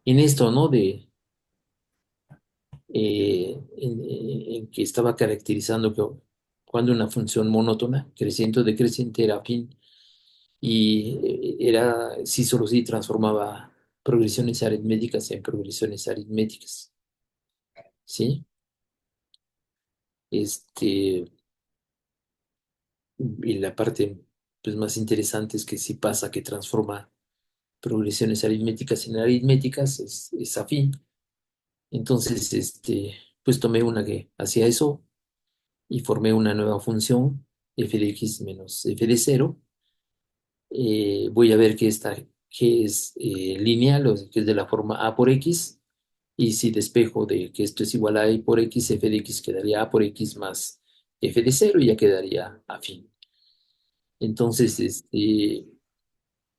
en esto, ¿no? En que estaba caracterizando que cuando una función monótona, creciente o decreciente, era afín y sí, solo sí transformaba progresiones aritméticas en progresiones aritméticas, ¿sí? Este, y la parte pues, más interesante es que si pasa que transforma progresiones aritméticas en aritméticas, es afín. Entonces, pues tomé una que hacía eso y formé una nueva función, f de x menos f de cero. Voy a ver que es lineal, o sea, que es de la forma a por x, y si despejo de que esto es igual a y por x, f de x quedaría a por x más f de cero y ya quedaría afín. Entonces,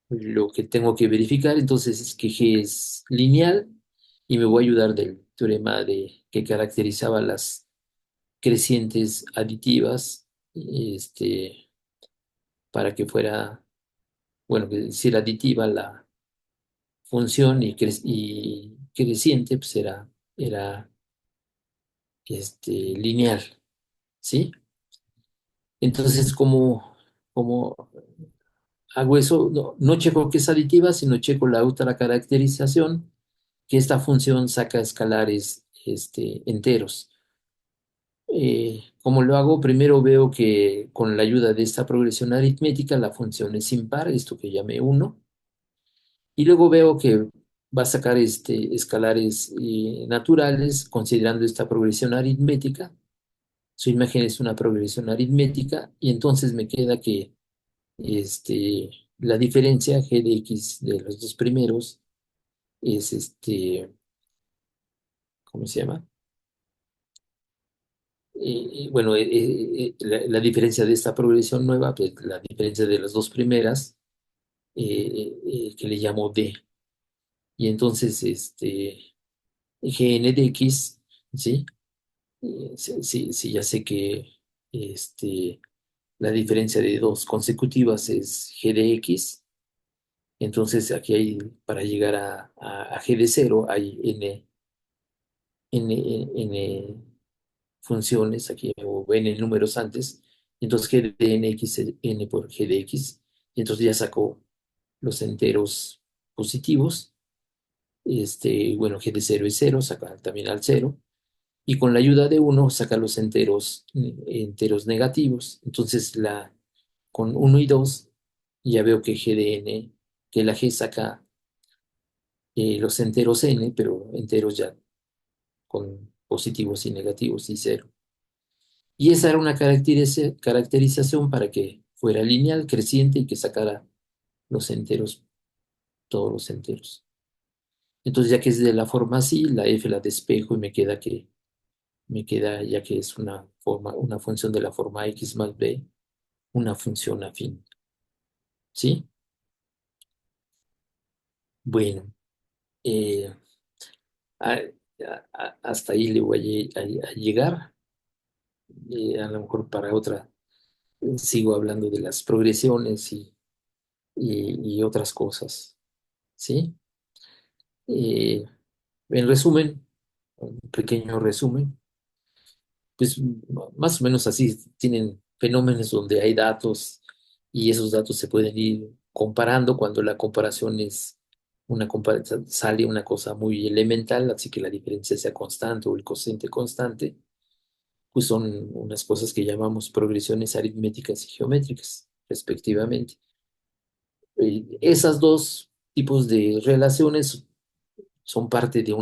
lo que tengo que verificar entonces es que G es lineal y me voy a ayudar del teorema que caracterizaba las crecientes aditivas, para que fuera, bueno, que si era aditiva la función y creciente, pues era lineal, ¿sí? Entonces, ¿cómo hago eso? No, no checo que es aditiva, sino checo la otra caracterización, que esta función saca escalares enteros. ¿Cómo lo hago? Primero veo que con la ayuda de esta progresión aritmética la función es impar, esto que llamé uno, y luego veo que va a sacar escalares naturales considerando esta progresión aritmética. Su imagen es una progresión aritmética y entonces me queda que este, la diferencia g de x de los dos primeros es ¿cómo se llama? Bueno, la diferencia de esta progresión nueva, pues la diferencia de las dos primeras, que le llamo d. Y entonces, gn de x, ¿sí? Sí, sí, sí, ya sé que este, la diferencia de dos consecutivas es g de x. Entonces, aquí hay, para llegar a g de cero, hay n funciones aquí, o n números antes. Entonces, g de nx es n por g de x. Y entonces ya sacó los enteros positivos. Bueno, g de cero es cero, saca también al cero. Y con la ayuda de uno saca los enteros negativos. Entonces, con uno y 2 ya veo que g de n, que la g saca los enteros n, pero enteros ya con positivos y negativos y cero. Y esa era una caracterización para que fuera lineal, creciente y que sacara los enteros, todos los enteros. Entonces, ya que es de la forma así, la f la despejo y me queda, ya que es una función de la forma x más b, una función afín. ¿Sí? Bueno, eh, a- hasta ahí le voy a llegar. A lo mejor para otra sigo hablando de las progresiones y otras cosas. ¿Sí? Eh, en resumen, un pequeño resumen, pues más o menos así tienen fenómenos donde hay datos y esos datos se pueden ir comparando cuando la comparación es sale una cosa muy elemental, así que la diferencia sea constante o el cociente constante, pues son unas cosas que llamamos progresiones aritméticas y geométricas, respectivamente. Esas dos tipos de relaciones son parte de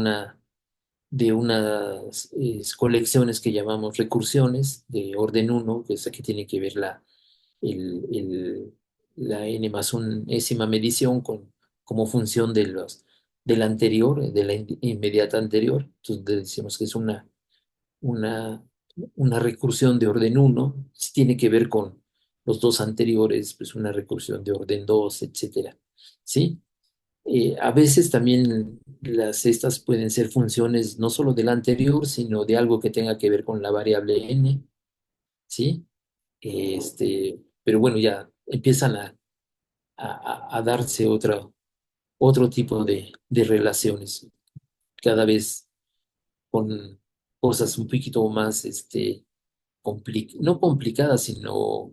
unas colecciones que llamamos recursiones de orden uno, que es aquí tiene que ver el, el- la n más unésima medición como función de la anterior, de la inmediata anterior. Entonces decimos que es una, una recursión de orden uno. Si tiene que ver con los dos anteriores, pues una recursión de orden 2, etcétera. ¿Sí? A veces también estas pueden ser funciones no solo del anterior, sino de algo que tenga que ver con la variable n, ¿sí? Pero bueno, ya empiezan a darse otro tipo de relaciones. cada vez con cosas un poquito más, no complicadas, sino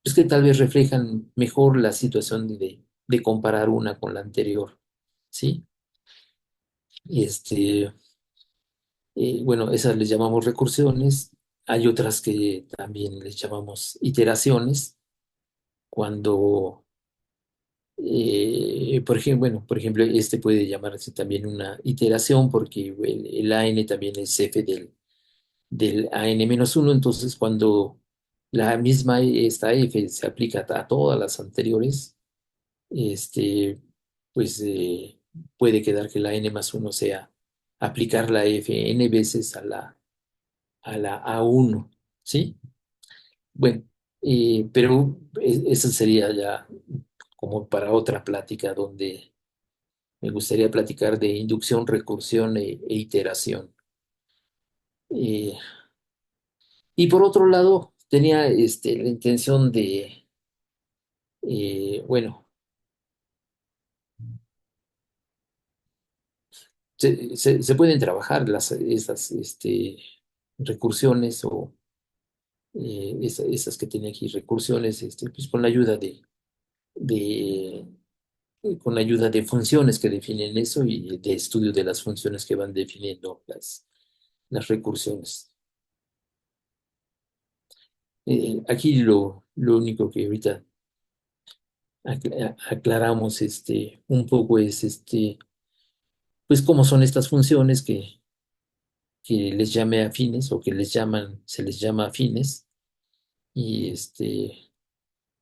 es que tal vez reflejan mejor la situación de comparar una con la anterior, ¿sí? Este, bueno, esas les llamamos recursiones. Hay otras que también les llamamos iteraciones, cuando, por ejemplo, bueno, por ejemplo, este puede llamarse también una iteración porque el AN también es F del AN-1, entonces cuando la misma esta F se aplica a todas las anteriores, este, pues puede quedar que la n+1 sea aplicar la F n veces a la A1, ¿sí? Bueno, pero eso sería ya como para otra plática donde me gustaría platicar de inducción, recursión e iteración. Eh, y por otro lado, tenía la intención de, bueno, se pueden trabajar esas recursiones o esas que tiene aquí, recursiones, pues con la ayuda de, con la ayuda de funciones que definen eso y de estudio de las funciones que van definiendo las recursiones. Aquí lo único que ahorita aclaramos un poco es pues cómo son estas funciones que les llame afines o que se les llama afines y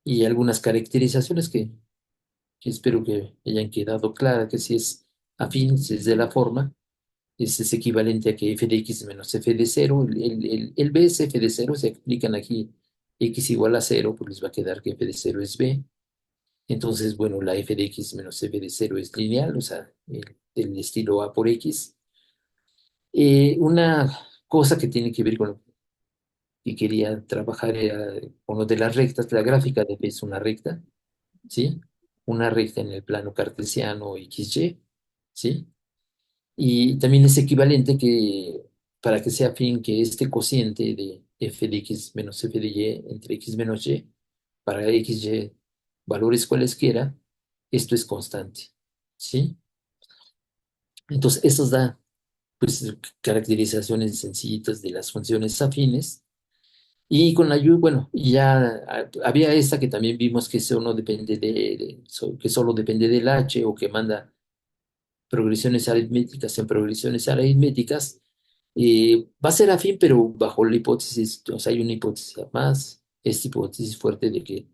y algunas caracterizaciones que espero que hayan quedado claras, que si es afín, si es de la forma, es equivalente a que f de x menos f de cero. El b es f de cero, se aplican aquí x igual a cero, pues les va a quedar que f de cero es b. Entonces, bueno, la f de x menos f de cero es lineal, o sea, el estilo a por x. Una cosa que tiene que ver con lo que quería trabajar era con lo de las rectas. La gráfica de f es una recta, ¿sí? Una recta en el plano cartesiano XY, ¿sí? Y también es equivalente que, para que sea afín, que este cociente de f de x menos f de y entre x menos y, para x, y, valores cualesquiera, esto es constante, ¿sí? Entonces, esto da, pues, caracterizaciones sencillitas de las funciones afines. Y con la ayuda, bueno, y ya había esta que también vimos que eso no depende que solo depende del h o que manda progresiones aritméticas en progresiones aritméticas, va a ser afín, pero bajo la hipótesis, o sea, hay una hipótesis más, esta hipótesis fuerte de que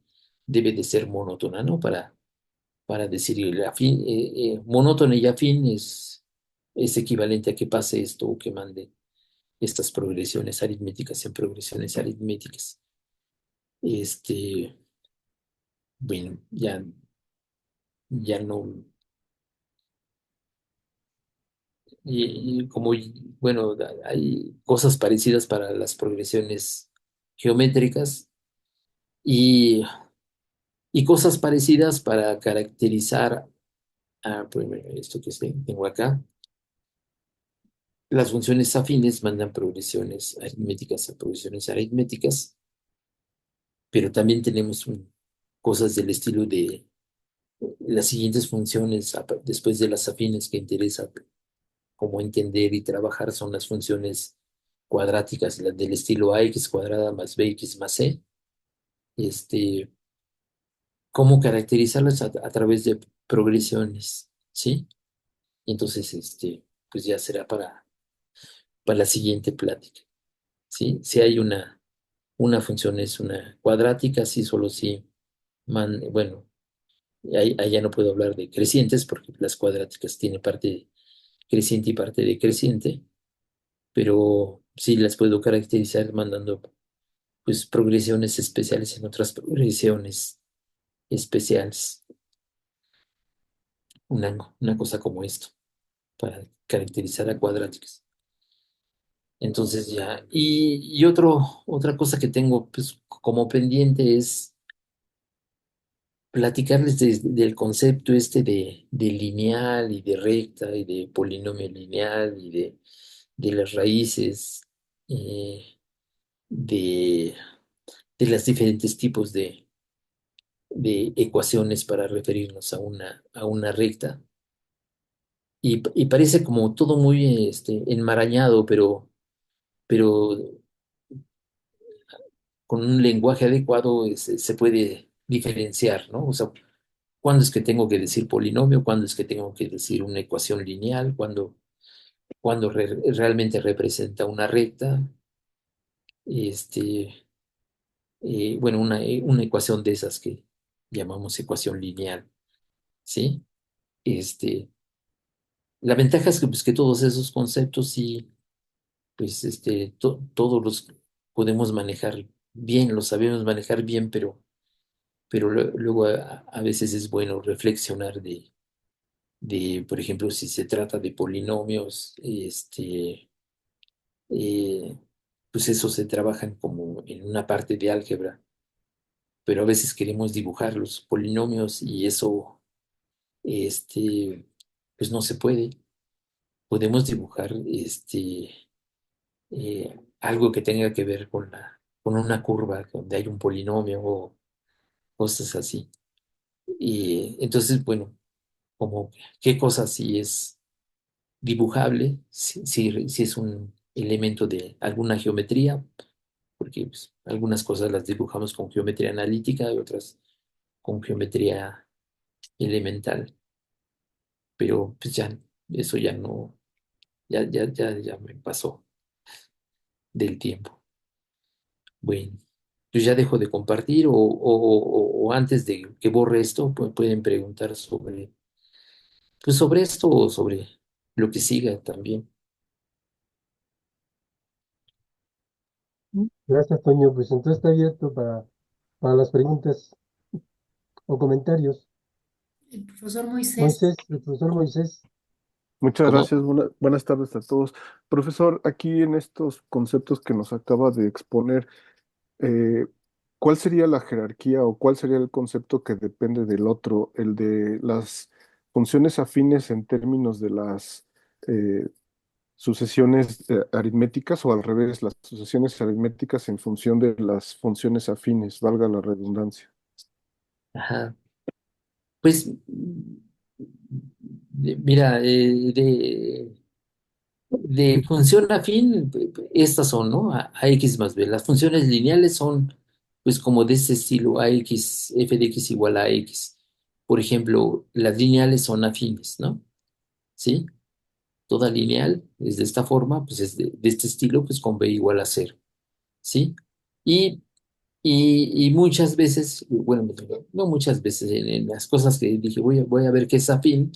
debe de ser monótona, ¿no? Para decir el afín, monótona y afín es equivalente a que pase esto o que mande estas progresiones aritméticas en progresiones aritméticas. Este, bueno, ya no. Como, bueno, hay cosas parecidas para las progresiones geométricas y, y cosas parecidas para caracterizar, primero esto que tengo acá. Las funciones afines mandan progresiones aritméticas a progresiones aritméticas, pero también tenemos cosas del estilo de las siguientes funciones después de las afines que interesa como entender y trabajar son las funciones cuadráticas, las del estilo ax cuadrada más bx más c. Este, cómo caracterizarlas a través de progresiones, ¿sí? Y entonces, pues ya será para la siguiente plática, ¿sí? Si hay una función es una cuadrática, sí, solo si, bueno, ahí ya no puedo hablar de crecientes porque las cuadráticas tienen parte creciente y parte decreciente, pero sí las puedo caracterizar mandando pues progresiones especiales en otras progresiones especiales, una cosa como esto, para caracterizar a cuadráticos. Entonces ya, y otra cosa que tengo pues como pendiente es platicarles del concepto este de lineal y de recta y de polinomio lineal y de las raíces, eh, de, de los diferentes tipos de ecuaciones para referirnos a una recta. Y parece como todo muy enmarañado, pero con un lenguaje adecuado se puede diferenciar, ¿no? O sea, cuándo es que tengo que decir polinomio, cuándo es que tengo que decir una ecuación lineal, cuándo realmente representa una recta, este, bueno, una ecuación de esas que llamamos ecuación lineal, ¿sí? Este, la ventaja es que, pues, que todos esos conceptos sí, pues, todos los podemos manejar bien, los sabemos manejar bien, pero luego a veces es bueno reflexionar por ejemplo, si se trata de polinomios, eh, pues eso se trabajan como en una parte de álgebra, pero a veces queremos dibujar los polinomios y eso, este, pues no se puede. Podemos dibujar, algo que tenga que ver con una curva donde hay un polinomio o cosas así. Y entonces, bueno, como qué cosa sí es dibujable, si es un elemento de alguna geometría, porque pues, algunas cosas las dibujamos con geometría analítica y otras con geometría elemental, pero pues ya, eso ya no, ya me pasó del tiempo. Bueno, yo ya dejo de compartir o antes de que borre esto, pueden preguntar pues sobre esto o sobre lo que siga también. Gracias, Toño. Pues entonces está abierto para las preguntas o comentarios. El profesor Moisés. Moisés, el profesor Moisés. Muchas ¿Cómo? gracias, buenas tardes a todos. Profesor, aquí en estos conceptos que nos acaba de exponer, eh, ¿cuál sería la jerarquía o cuál sería el concepto que depende del otro, el de las funciones afines en términos de las eh, sucesiones aritméticas o al revés, las sucesiones aritméticas en función de las funciones afines, valga la redundancia? Ajá. Pues, mira, de función afín, estas son, ¿no? A x más b. Las funciones lineales son, pues, como de ese estilo, ax, f de x igual a x. Por ejemplo, las lineales son afines, ¿no? ¿Sí? Toda lineal es de esta forma, pues es de este estilo, pues con b igual a cero, ¿sí? Y, y muchas veces, bueno, no muchas veces, en las cosas que dije, voy a ver qué es afín,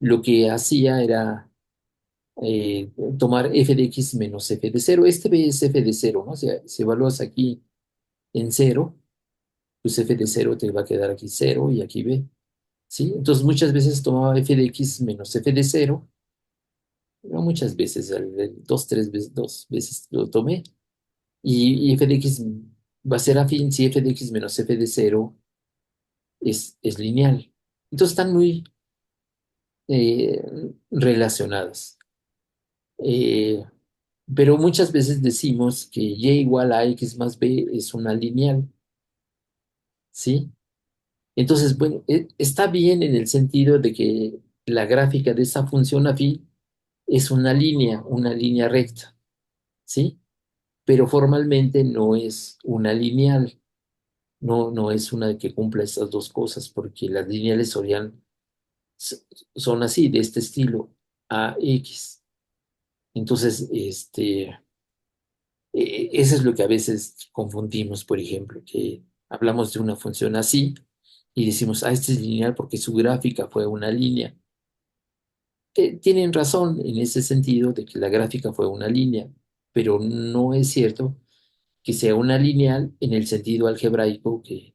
lo que hacía era tomar f de x menos f de cero. Este b es f de cero, ¿no? O sea, si evalúas aquí en cero, pues f de cero te va a quedar aquí cero y aquí b, ¿sí? Entonces muchas veces tomaba f de x menos f de cero, no muchas veces, dos veces lo tomé, y f de x va a ser afín si f de x menos f de cero es lineal. Entonces están muy eh, relacionadas. Eh, pero muchas veces decimos que y igual a x más b es una lineal, ¿sí? Entonces, bueno, está bien en el sentido de que la gráfica de esa función afín es una línea recta, ¿sí? Pero formalmente no es una lineal, no es una que cumpla estas dos cosas, porque las lineales s- son así, de este estilo, a x. Entonces, eso es lo que a veces confundimos, por ejemplo, que hablamos de una función así y decimos, ah, este es lineal porque su gráfica fue una línea. Tienen razón en ese sentido de que la gráfica fue una línea, pero no es cierto que sea una lineal en el sentido algebraico que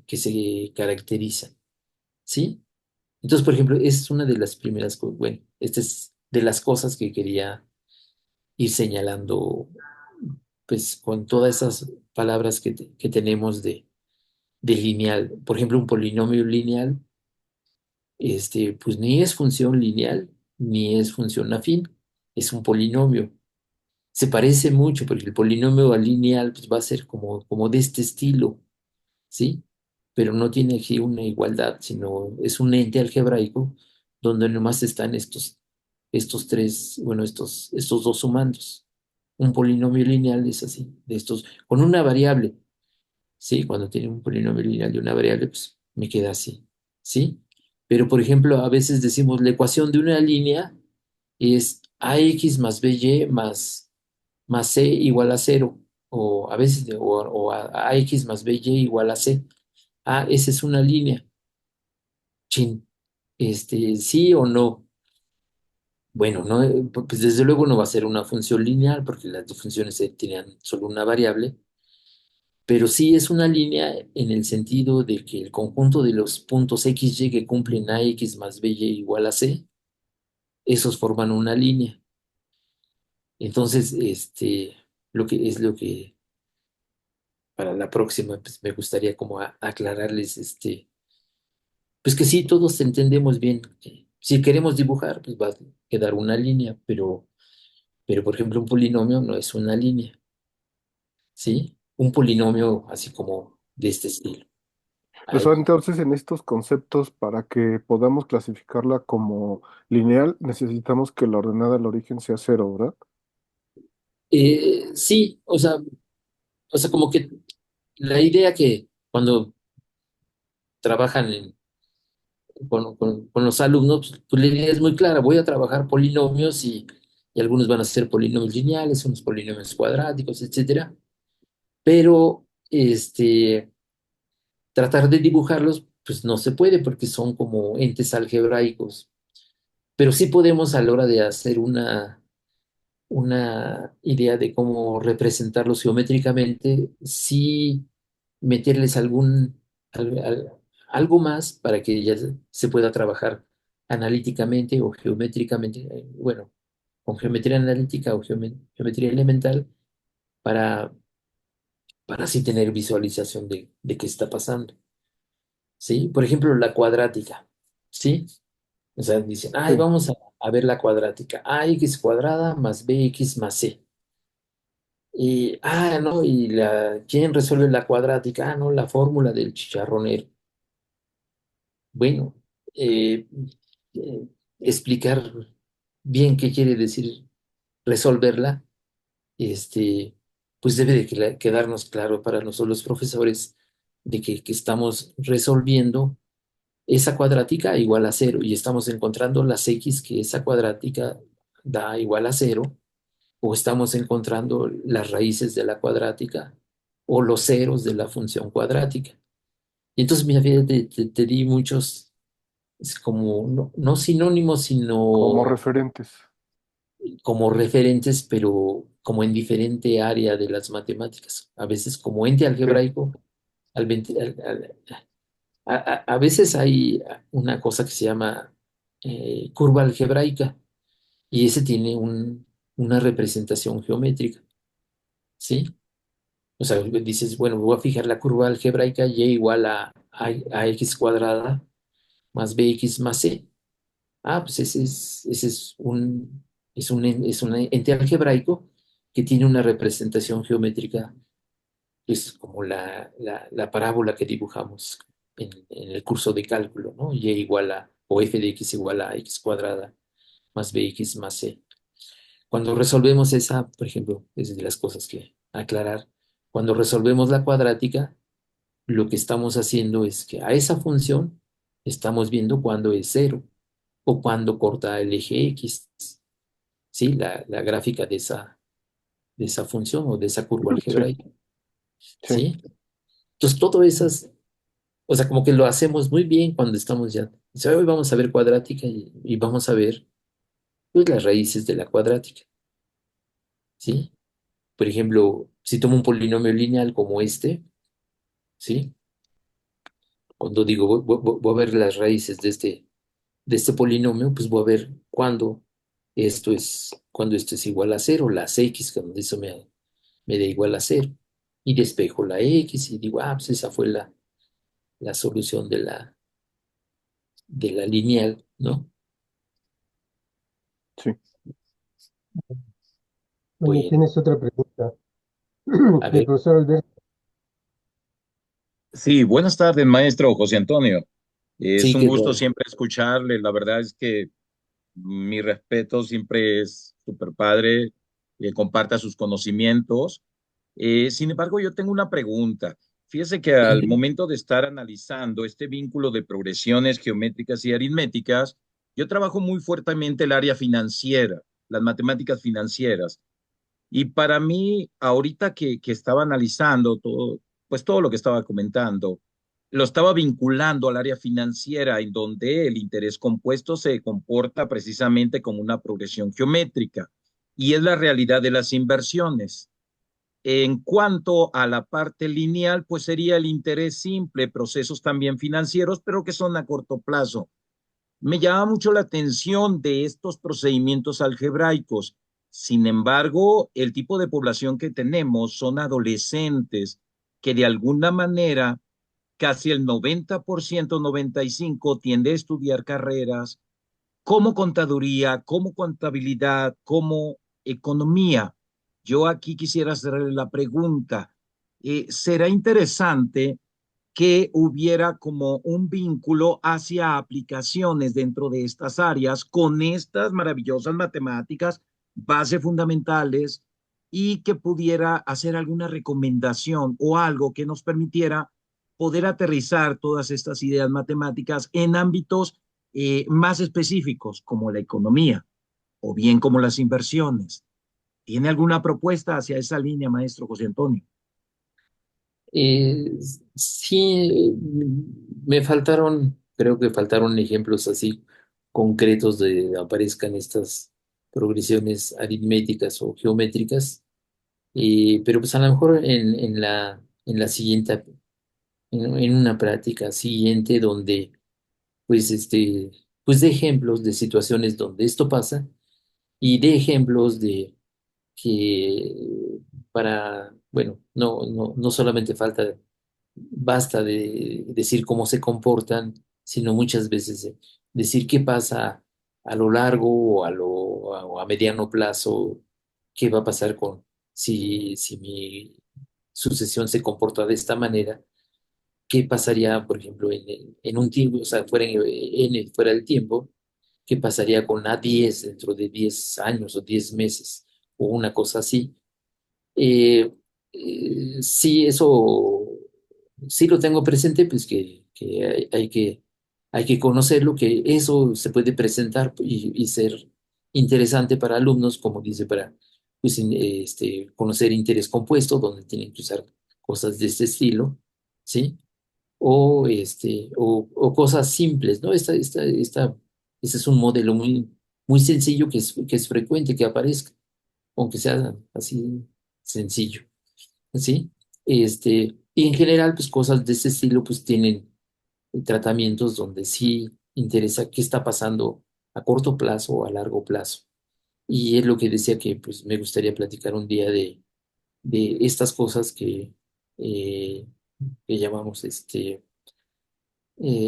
se caracterizan, ¿sí? Entonces, por ejemplo, es una de las primeras cosas, bueno, esta es de las cosas que quería ir señalando, pues con todas esas palabras que tenemos de lineal. Por ejemplo, un polinomio lineal, pues ni es función lineal, ni es función afín, es un polinomio. Se parece mucho, porque el polinomio lineal pues, va a ser como de este estilo, ¿sí? Pero no tiene aquí una igualdad, sino es un ente algebraico donde nomás están estos tres, bueno, estos dos sumandos. Un polinomio lineal es así, de estos, con una variable, ¿sí? Cuando tiene un polinomio lineal de una variable, pues me queda así, ¿sí? Pero, por ejemplo, a veces decimos la ecuación de una línea es ax más by más c igual a cero, o a veces, o a ax más by igual a c. Ah, esa es una línea. Chin, sí o no. Bueno, no, pues desde luego no va a ser una función lineal porque las dos funciones tenían solo una variable, pero sí es una línea en el sentido de que el conjunto de los puntos x, y que cumplen ax más by igual a c, esos forman una línea. Entonces, lo que para la próxima, pues me gustaría como aclararles, pues que sí, todos entendemos bien que si queremos dibujar, pues va a quedar una línea, pero por ejemplo, un polinomio no es una línea, ¿sí? Un polinomio así como de este estilo. Profesor, Algo. entonces en estos conceptos, para que podamos clasificarla como lineal, necesitamos que la ordenada del origen sea cero, ¿verdad? Sí, o sea, como que la idea que cuando trabajan con los alumnos, pues la idea es muy clara, voy a trabajar polinomios y algunos van a ser polinomios lineales, unos polinomios cuadráticos, etcétera, pero tratar de dibujarlos, pues no se puede porque son como entes algebraicos, pero sí podemos a la hora de hacer una idea de cómo representarlos geométricamente, sí meterles algo más para que ya se pueda trabajar analíticamente o geométricamente, bueno, con geometría analítica o geometría elemental para, para así tener visualización de qué está pasando, ¿sí? Por ejemplo, la cuadrática, ¿sí? O sea, dicen, ay, Sí. vamos a ver la cuadrática, ax cuadrada más bx más c. No, ¿quién resuelve la cuadrática? No, la fórmula del chicharronero. Bueno, eh, eh, explicar bien qué quiere decir resolverla, este, pues debe de quedarnos claro para nosotros los profesores de que estamos resolviendo esa cuadrática igual a cero y estamos encontrando las x que esa cuadrática da igual a cero, o estamos encontrando las raíces de la cuadrática o los ceros de la función cuadrática. Y entonces, mira, fíjate, te di muchos, es como, no sinónimos, Como sino referentes. como referentes, pero como en diferente área de las matemáticas. A veces como ente Sí, algebraico, al, vente- a veces hay una cosa que se llama curva algebraica y ese tiene una representación geométrica, ¿sí? O sea, dices, bueno, voy a fijar la curva algebraica y igual a x cuadrada más bx más c. Ah, pues ese es un ente algebraico que tiene una representación geométrica, es como la parábola que dibujamos en el curso de cálculo, ¿no? Y igual o f de x igual a x cuadrada más bx más c. Cuando resolvemos esa, por ejemplo, es de las cosas que aclarar, cuando resolvemos la cuadrática, lo que estamos haciendo es que a esa función estamos viendo cuando es cero o cuando corta el eje X, ¿sí? La gráfica de esa función o de esa curva sí, algebraica, sí. ¿sí? Entonces, todo esas, o sea, como que lo hacemos muy bien cuando estamos ya, o sea, hoy vamos a ver cuadrática y vamos a ver, pues, las raíces de la cuadrática, ¿sí? Por ejemplo, si tomo un polinomio lineal como este, ¿sí? Cuando digo voy a ver las raíces de este polinomio, pues voy a ver cuando esto es igual a cero, las x, cuando eso me da igual a cero. Y despejo la x y digo, pues esa fue la solución de la lineal, ¿no? Sí. Oye, Bueno, tienes otra pregunta. a El ver, profesor Alberto. Sí, buenas tardes, maestro José Antonio. Es sí un que gusto tal. siempre escucharle. La verdad es que mi respeto siempre es súper padre, que comparta sus conocimientos. Sin embargo, yo tengo una pregunta. Fíjese que al Sí, momento de estar analizando este vínculo de progresiones geométricas y aritméticas, yo trabajo muy fuertemente el área financiera, las matemáticas financieras. Y para mí, ahorita que estaba analizando todo, pues todo lo que estaba comentando, lo estaba vinculando al área financiera, en donde el interés compuesto se comporta precisamente como una progresión geométrica, y es la realidad de las inversiones. En cuanto a la parte lineal, pues sería el interés simple, procesos también financieros, pero que son a corto plazo. Me llama mucho la atención de estos procedimientos algebraicos. Sin embargo, el tipo de población que tenemos son adolescentes que de alguna manera, casi el 90%, 95%, tiende a estudiar carreras como contaduría, como contabilidad, como economía. Yo aquí quisiera hacerle la pregunta. ¿Será interesante que hubiera como un vínculo hacia aplicaciones dentro de estas áreas con estas maravillosas matemáticas, bases fundamentales, y que pudiera hacer alguna recomendación o algo que nos permitiera poder aterrizar todas estas ideas matemáticas en ámbitos más específicos como la economía o bien como las inversiones? ¿Tiene alguna propuesta hacia esa línea, maestro José Antonio? eh, sí, me faltaron, creo que faltaron ejemplos así concretos de aparezcan estas progresiones aritméticas o geométricas, pero pues a lo mejor en la siguiente, en una práctica siguiente donde pues pues de ejemplos de situaciones donde esto pasa y de ejemplos de que bueno, no solamente basta de decir cómo se comportan, sino muchas veces decir qué pasa a lo largo o a mediano plazo, qué va a pasar si mi sucesión se comporta de esta manera, qué pasaría, por ejemplo, en un tiempo, o sea, fuera del tiempo, qué pasaría con A10 dentro de 10 años o 10 meses o una cosa así. Eh, sí, eso sí lo tengo presente, pues que hay que conocerlo, que eso se puede presentar y ser interesante para alumnos, como dice, para pues, conocer interés compuesto, donde tienen que usar cosas de este estilo, ¿sí? O cosas simples, ¿no? Este es un modelo muy sencillo que es frecuente que aparezca, aunque sea así sencillo, ¿sí? Y en general, pues cosas de ese estilo, pues tienen tratamientos donde sí interesa qué está pasando a corto plazo o a largo plazo. Y es lo que decía que pues me gustaría platicar un día de estas cosas eh, que llamamos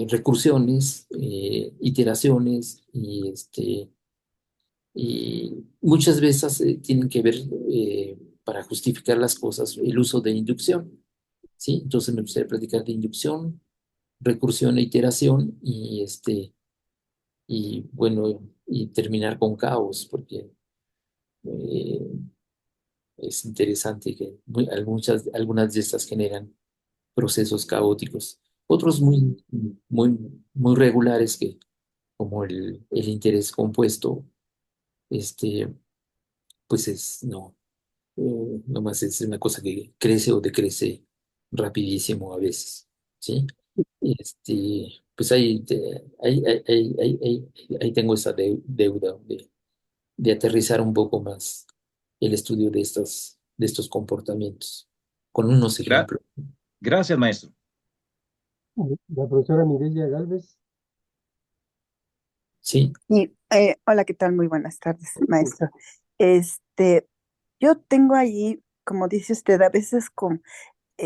recursiones, iteraciones y muchas veces tienen que ver para justificar las cosas el uso de inducción, ¿sí? Entonces me gustaría platicar de inducción, recursión e iteración y bueno, y terminar con caos, porque eh, es interesante que algunas de estas generan procesos caóticos, otros muy, muy regulares que como el interés compuesto, este, pues nomás es una cosa que crece o decrece rapidísimo a veces, ¿sí? Pues ahí tengo esa deuda de aterrizar un poco más el estudio de estos comportamientos, con unos Gra- ejemplos, Gracias, maestro. La profesora Mireya Galvez. ¿sí? Y, hola, ¿qué tal? Muy buenas tardes, maestro. Este, yo tengo allí, como dice usted, a veces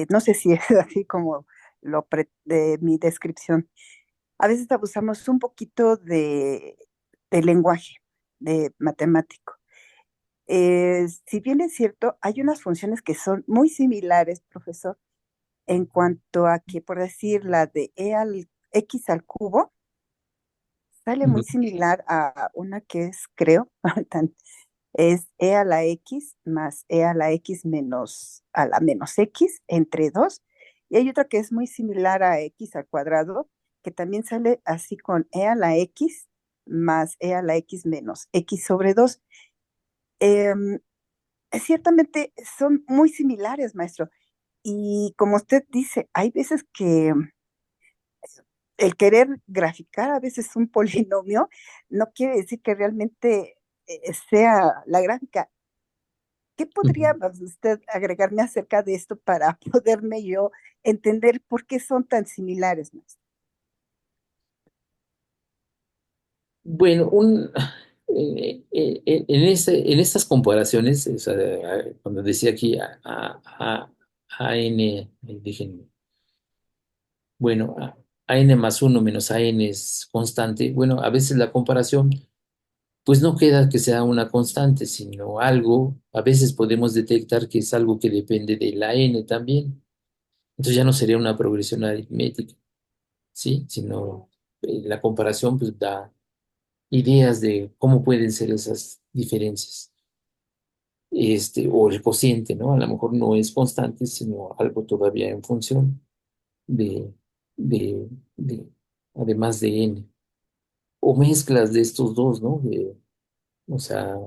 no sé si es así como de mi descripción. A veces abusamos un poquito de lenguaje, de matemático. Si bien es cierto, hay unas funciones que son muy similares, profesor, en cuanto a que, por decir, la de x al cubo, sale muy Ujú. similar a una que es, creo, es e a la x más e a la x menos a la menos x entre 2. Y hay otra que es muy similar a x al cuadrado, que también sale así con e a la x más e a la x menos x sobre 2. Em, Ciertamente son muy similares, maestro. Y como usted dice, hay veces que el querer graficar a veces un polinomio no quiere decir que realmente sea la gráfica. ¿Qué podría Ujú. usted agregarme acerca de esto para poderme yo entender por qué son tan similares, maestro? Bueno, en estas comparaciones, o sea, cuando decía aquí a n, dije, bueno, a n más uno menos a n es constante, bueno, a veces la comparación, pues no queda que sea una constante, sino algo, a veces podemos detectar que es algo que depende de la n también, entonces ya no sería una progresión aritmética, ¿sí? Sino la comparación pues da ideas de cómo pueden ser esas diferencias. O el cociente, ¿no? A lo mejor no es constante, sino algo todavía en función de, de, además de n. O mezclas de estos dos, ¿no? O sea,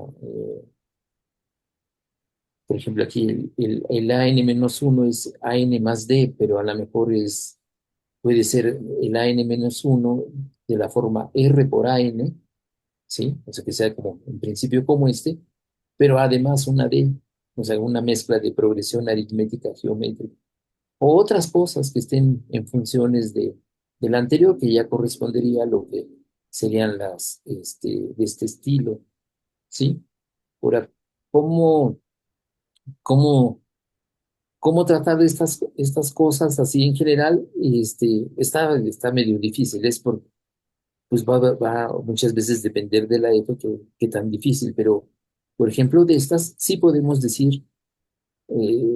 por ejemplo, aquí el an menos uno es an más d, pero a lo mejor puede ser el an menos uno de la forma r por an, ¿sí? O sea, que sea como, en principio como pero además una D, o sea, una mezcla de progresión aritmética geométrica, o otras cosas que estén en funciones del anterior, que ya correspondería a lo que serían de este estilo, ¿sí? Ahora, ¿cómo, cómo, cómo tratar de estas cosas así en general? Está medio difícil, pues va a muchas veces depender de la época, qué tan difícil, pero por ejemplo, de estas sí podemos decir,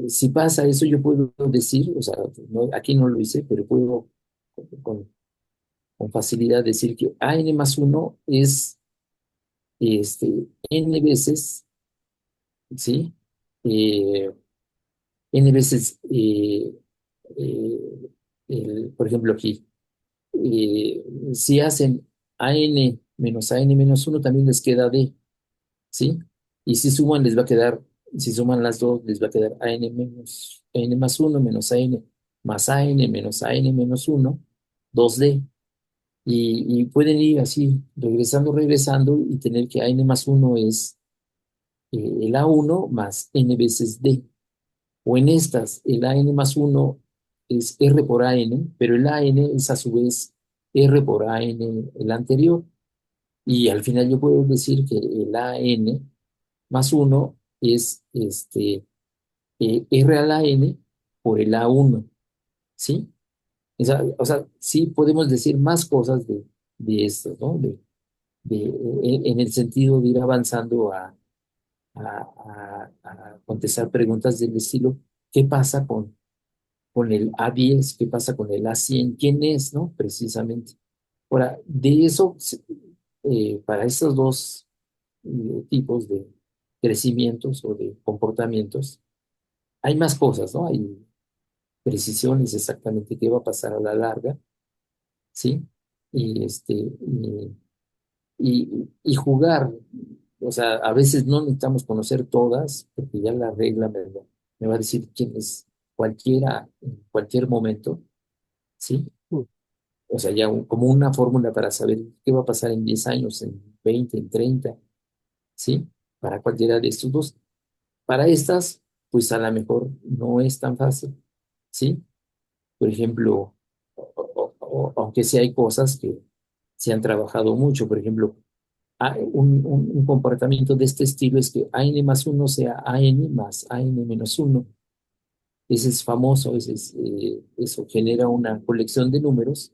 si pasa eso, yo puedo decir, o sea, aquí no lo hice, pero puedo con, con facilidad decir que an más uno es n veces, ¿sí? Eh, n veces, eh, por ejemplo, aquí, si hacen an menos an menos uno, también les queda d. ¿Sí? Y si suman, les va a quedar, si suman las dos, les va a quedar n más uno menos an más an menos an menos uno 2D. Y pueden ir así, regresando y tener que an más uno es el a1 más n veces d. O en estas, el an más uno es r por an, pero el an es a su vez r por an el anterior. Y al final yo puedo decir que el an más uno es R a la N por el A1, ¿sí? O sea, sí podemos decir más cosas de esto, ¿no? En el sentido de ir avanzando a contestar preguntas del estilo, ¿qué pasa con el A10? ¿Qué pasa con el A100? ¿Quién es, no? Precisamente. Ahora, de eso, para estos dos tipos de crecimientos o de comportamientos, hay más cosas, ¿no? Hay precisiones exactamente qué va a pasar a la larga, ¿sí? Y, y jugar, o sea, a veces no necesitamos conocer todas, porque ya la regla me va a decir quién es cualquiera en cualquier momento, ¿sí? Mm. O sea, ya como una fórmula para saber qué va a pasar en 10 años, en 20, en 30, ¿sí? Para cualquiera de estos dos. Para estas, pues a lo mejor no es tan fácil, ¿sí? Por ejemplo, aunque sí hay cosas que se han trabajado mucho, por ejemplo, un comportamiento de este estilo es que an más uno sea an más an menos uno, ese es famoso, eso genera una colección de números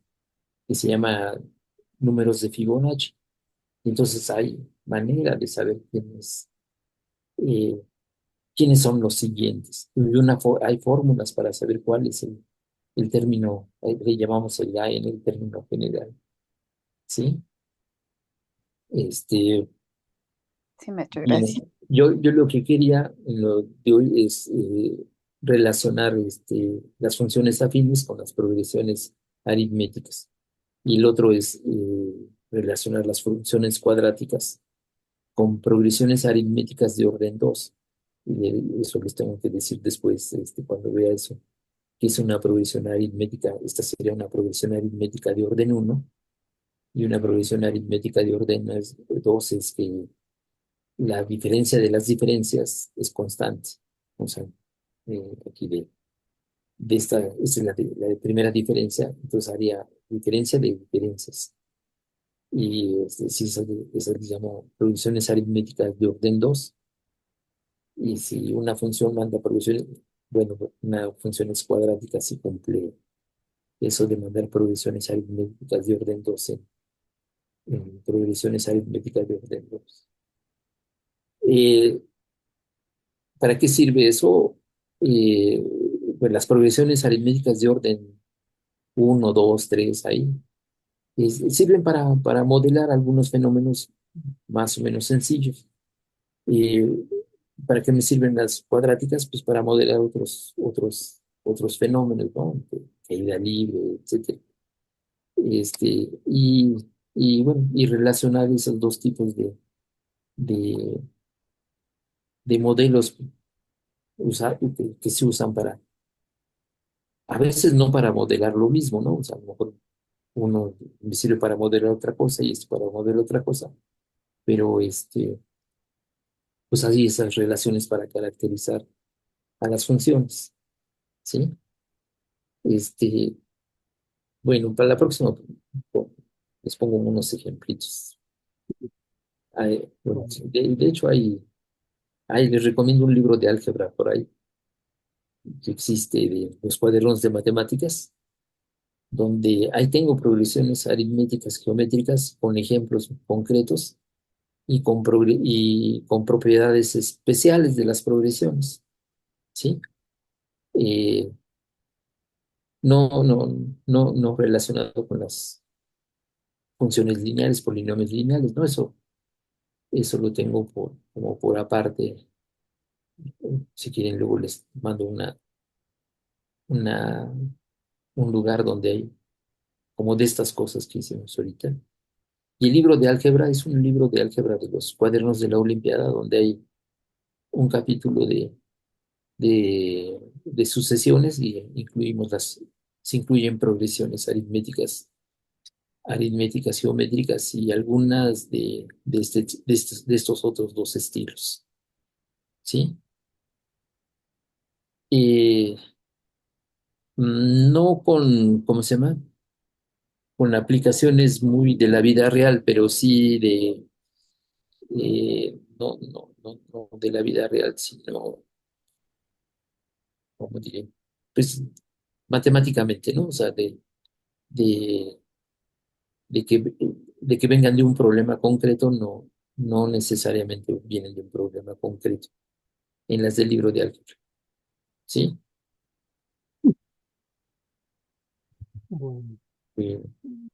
que se llama números de Fibonacci. Entonces hay manera de saber eh, quiénes son los siguientes. Hay fórmulas para saber cuál es el término, le llamamos el A en el término general, ¿sí? Este, Sí, maestro, Bien, gracias. yo lo que quería en lo de hoy es relacionar las funciones afines con las progresiones aritméticas. Y el otro es relacionar las funciones cuadráticas con progresiones aritméticas de orden 2. Y eso les tengo que decir después, cuando vea eso, que es una progresión aritmética. Esta sería una progresión aritmética de orden 1 y una progresión aritmética de orden 2 es que la diferencia de las diferencias es constante. O sea, aquí esta es la primera diferencia, entonces haría diferencia de diferencias. Y si esas, digamos, producciones aritméticas de orden 2 y si una función manda progresiones, bueno, una función es cuadrática si cumple eso de mandar progresiones aritméticas de orden 2 en progresiones aritméticas de orden 2. ¿Para qué sirve eso? Eh, pues las progresiones aritméticas de orden 1, 2, 3 ahí, sirven para modelar algunos fenómenos más o menos sencillos. Eh, ¿Para qué me sirven las cuadráticas? Pues para modelar otros fenómenos, ¿no? Caída libre, etcétera. Y, bueno, y relacionar esos dos tipos de, de modelos que se usan a veces no para modelar lo mismo, ¿no? O sea, a lo mejor uno me sirve para modelar otra cosa y esto para modelar otra cosa, pero pues así esas relaciones para caracterizar a las funciones, ¿sí? Este, bueno, para la próxima po- les pongo unos ejemplitos. Bueno, sí, de hecho les recomiendo un libro de álgebra por ahí que existe de los cuadernos de matemáticas donde ahí tengo progresiones aritméticas geométricas con ejemplos concretos y con propiedades especiales de las progresiones, ¿sí? Eh, no relacionado con las funciones lineales, polinomios lineales, ¿no? Eso lo tengo como por aparte. Si quieren, luego les mando una, un lugar donde hay como de estas cosas que hicimos ahorita. Y el libro de álgebra es un libro de álgebra de los cuadernos de la Olimpiada, donde hay un capítulo de sucesiones y se incluyen progresiones aritméticas geométricas y algunas de estos otros dos estilos, ¿sí? Eh, no ¿cómo se llama? Con aplicaciones muy de la vida real, pero sí no de la vida real, sino, ¿cómo diré? Pues matemáticamente, ¿no? O sea, de, de que, de que vengan de un problema concreto, no necesariamente vienen de un problema concreto en las del libro de álgebra, ¿sí? Bueno, Eh,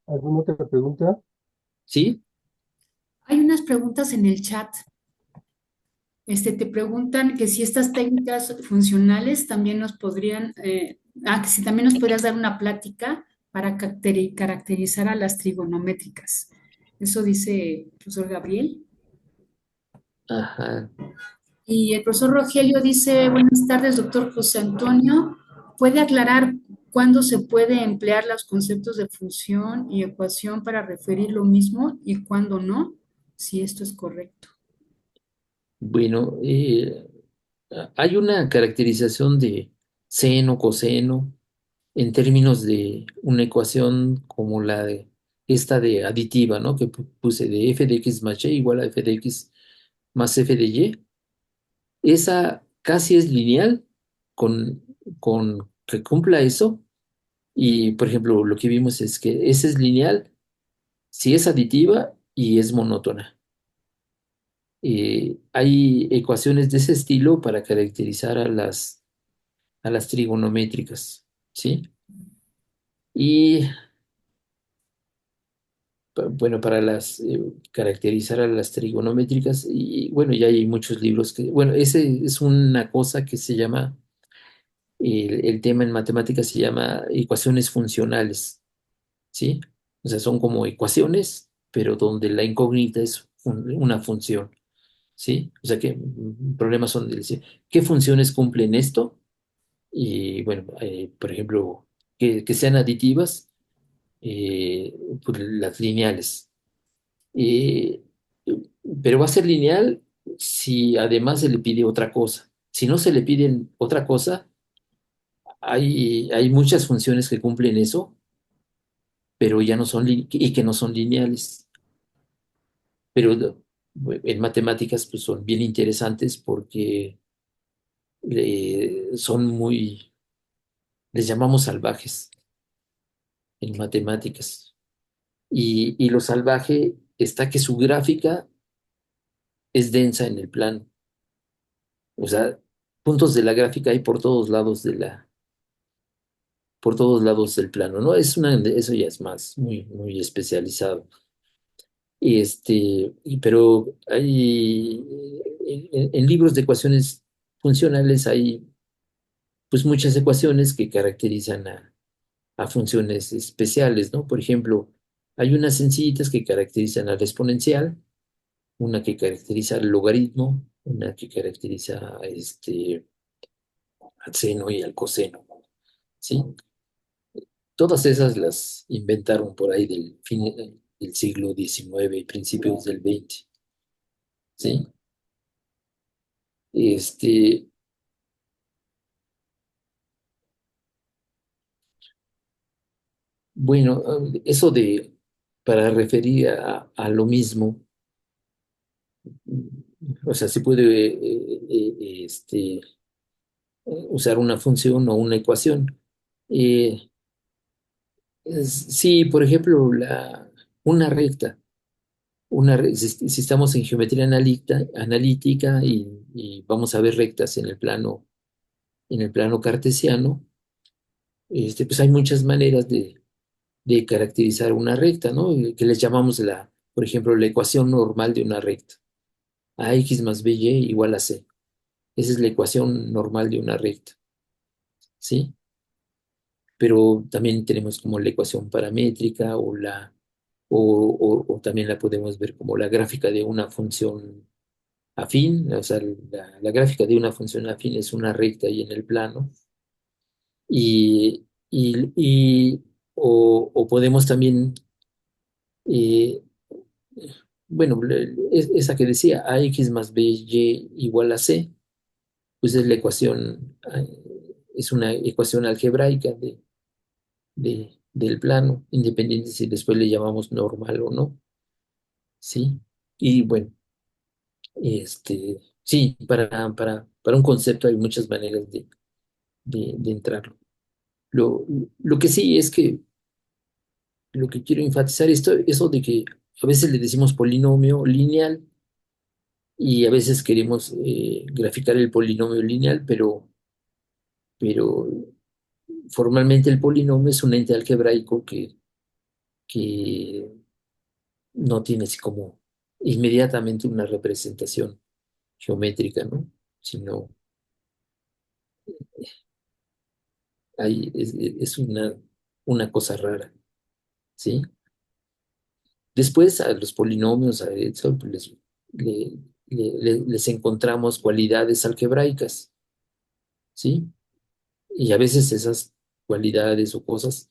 ¿alguna otra pregunta? ¿Sí? Hay unas preguntas en el chat. Te preguntan que si estas técnicas funcionales también nos podrían, que si también nos podrías dar una plática para caracterizar a las trigonométricas. Eso dice el profesor Gabriel. Ajá. Y el profesor Rogelio dice, buenas tardes, doctor José Antonio. ¿Puede aclarar cuándo se puede emplear los conceptos de función y ecuación para referir lo mismo y cuándo no? Si esto es correcto. Bueno, hay una caracterización de seno, coseno, en términos de una ecuación como esta de aditiva, ¿no? Que puse de f de x más y igual a f de x más f de y. Esa casi es lineal con con que cumpla eso. Y, por ejemplo, lo que vimos es que esa es lineal, si es aditiva y es monótona. Hay ecuaciones de ese estilo para caracterizar a las trigonométricas, ¿sí? Y bueno, para caracterizar a las trigonométricas, y bueno, ya hay muchos libros que, bueno, ese es una cosa que se llama, el tema en matemáticas se llama ecuaciones funcionales, ¿sí? O sea, son como ecuaciones, pero donde la incógnita es una función, ¿sí? O sea, que problemas son de decir, ¿qué funciones cumplen esto? Y bueno, por ejemplo, que sean aditivas, pues las lineales. Eh, pero va a ser lineal si además se le pide otra cosa. Si no se le pide otra cosa, hay muchas funciones que cumplen eso, pero ya no son y que no son lineales. Pero en matemáticas pues son bien interesantes porque son muy, les llamamos salvajes en matemáticas. Y lo salvaje está que su gráfica es densa en el plano. O sea, puntos de la gráfica hay por todos lados del plano, ¿no? Eso ya es más, muy, muy especializado. Pero hay, en libros de ecuaciones funcionales hay pues muchas ecuaciones que caracterizan a funciones especiales, ¿no? Por ejemplo, hay unas sencillitas que caracterizan al exponencial, una que caracteriza al logaritmo, una que caracteriza al seno y al coseno, ¿sí? Todas esas las inventaron por ahí del fin del siglo XIX y principios del XX, ¿sí? Este, bueno, eso para referir a lo mismo, o sea, se puede usar una función o una ecuación. Eh, sí, por ejemplo, una recta. Si estamos en geometría analítica y vamos a ver rectas en el plano cartesiano, pues hay muchas maneras de caracterizar una recta, ¿no? Que les llamamos por ejemplo, la ecuación normal de una recta. AX más BY igual a C. Esa es la ecuación normal de una recta, ¿sí? Pero también tenemos como la ecuación paramétrica o también la podemos ver como la gráfica de una función afín, o sea, la gráfica de una función afín es una recta ahí en el plano, o podemos también, eh, bueno, esa que decía ax más by igual a c, pues es la ecuación, es una ecuación algebraica del plano, independiente si después le llamamos normal o no, ¿sí? Y bueno, sí, para un concepto hay muchas maneras de entrarlo. Lo que sí es que lo que quiero enfatizar eso de que a veces le decimos polinomio lineal y a veces queremos graficar el polinomio lineal, pero formalmente el polinomio es un ente algebraico que no tiene así como inmediatamente una representación geométrica, ¿no? Sino es una cosa rara, ¿sí? Después a los polinomios, a eso, pues, le- les encontramos cualidades algebraicas, ¿sí? Y a veces esas cualidades o cosas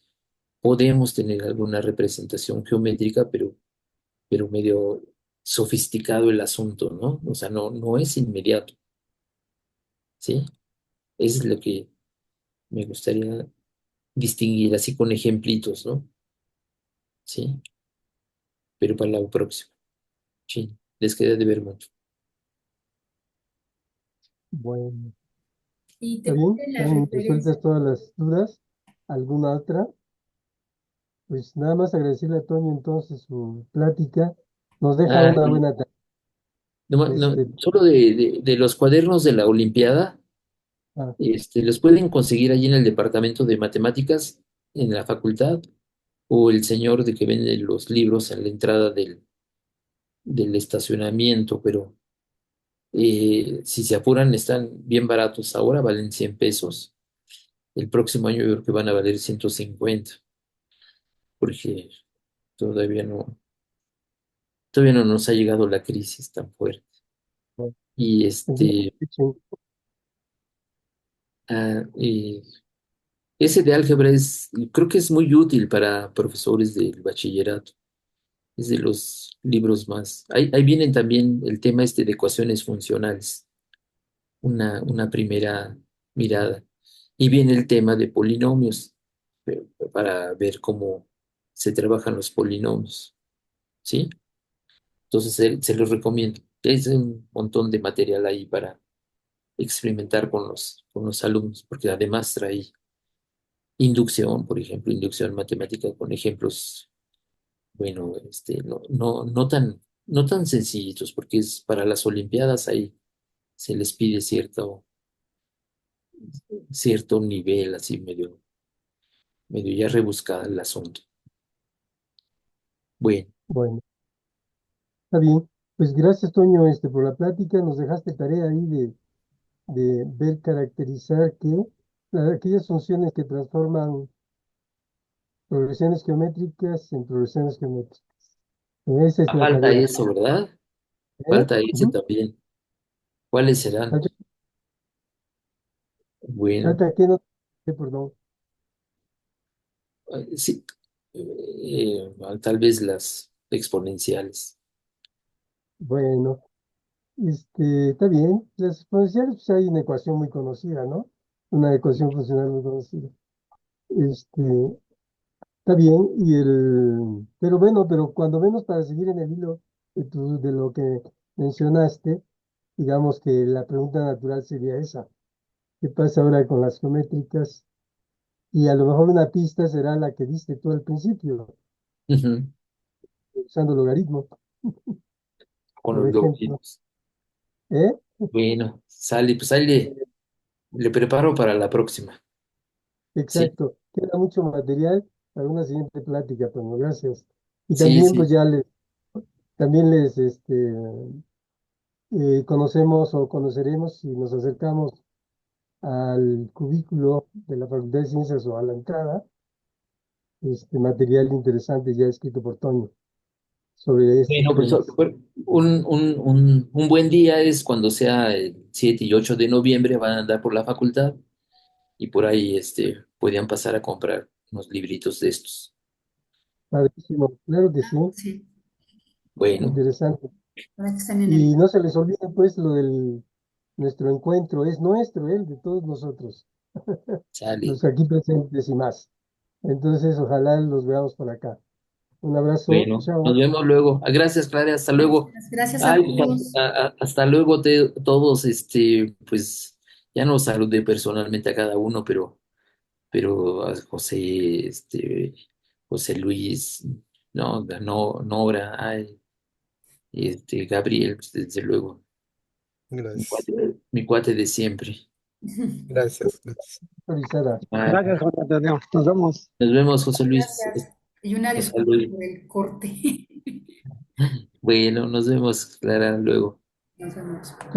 podemos tener alguna representación geométrica, pero medio sofisticado el asunto, ¿no? O sea, no es inmediato, ¿sí? Eso es lo que me gustaría distinguir así con ejemplitos, ¿no? Sí, pero para la próxima. Sí, les queda de ver mucho. Bueno, Y ¿Está te bien? piden las ¿Están referencias. resueltas todas las dudas? ¿Alguna otra? Pues nada más agradecerle a Toño entonces su plática. Nos deja Ah, una buena tarea. Este, solo de los cuadernos de la Olimpiada, ah, los pueden conseguir allí en el departamento de matemáticas, en la facultad, o el señor de que vende los libros en la entrada del estacionamiento, pero si se apuran están bien baratos. Ahora valen 100 pesos. El próximo año yo creo que van a valer 150, porque todavía todavía no nos ha llegado la crisis tan fuerte. bueno, Y seguimos, sí, ah, eh, ese de álgebra creo que es muy útil para profesores del bachillerato. Es de los libros más. Ahí vienen también el tema de ecuaciones funcionales, una primera mirada. Y viene el tema de polinomios, para ver cómo se trabajan los polinomios, ¿sí? Entonces se los recomiendo. Es un montón de material ahí para experimentar con los alumnos, porque además trae inducción, por ejemplo, inducción matemática con ejemplos, bueno, no tan sencillitos, porque es para las Olimpiadas ahí se les pide cierto nivel, así medio ya rebuscada el asunto. Bueno, bueno, está bien. Pues gracias, Toño, por la plática. Nos dejaste tarea ahí de ver, caracterizar aquellas funciones que transforman progresiones geométricas en progresiones geométricas. Esa es la falta tarea. eso, ¿verdad? ¿Eh? Falta ese Ujú. también. ¿Cuáles serán? Falta, Bueno, falta que no, perdón. sí, tal vez las exponenciales. Bueno, está bien. Las exponenciales, pues hay una ecuación muy conocida, ¿no? Una ecuación funcional muy conocida. Este, Está bien, pero bueno, pero cuando menos para seguir en el hilo de lo que mencionaste, digamos que la pregunta natural sería esa. ¿Qué pasa ahora con las geométricas? Y a lo mejor una pista será la que diste tú al principio, Ujú. usando logaritmo, Con por los ejemplo. logaritmos. ¿Eh? Bueno, sale, pues ahí le preparo para la próxima. ¿Sí? Exacto. Queda mucho material para una siguiente plática, pero gracias. Y Sí, también, pues sí. ya también les, conocemos o conoceremos si nos acercamos al cubículo de la Facultad de Ciencias o a la entrada, material interesante ya escrito por Toño sobre estos Bueno, pues temas. un buen día es cuando sea el 7 y 8 de noviembre, van a andar por la facultad y por ahí podían pasar a comprar unos libritos de estos. Padrísimo, claro que sí, Sí, Bueno, interesante. para que estén en el... Y no se les olvide, pues, nuestro encuentro es nuestro, el de todos nosotros, sale. los aquí presentes y más. Entonces, ojalá los veamos por acá. Un abrazo, Bueno, nos chao. vemos luego. Ah, gracias, Clara, hasta luego. Gracias, gracias a Ay, todos. hasta luego todos, pues ya no saludé personalmente a cada uno, pero a José, José Luis, no, Nora, ay, Gabriel, pues, desde luego, Gracias. mi cuate de siempre. Gracias. Gracias. Autorizada. Ah, Gracias, Juan Antonio. Nos vemos. nos vemos, José Luis. Gracias. Y una Hasta disculpa luego. por el corte. Bueno, nos vemos, Clara, luego. Nos vemos. Chao.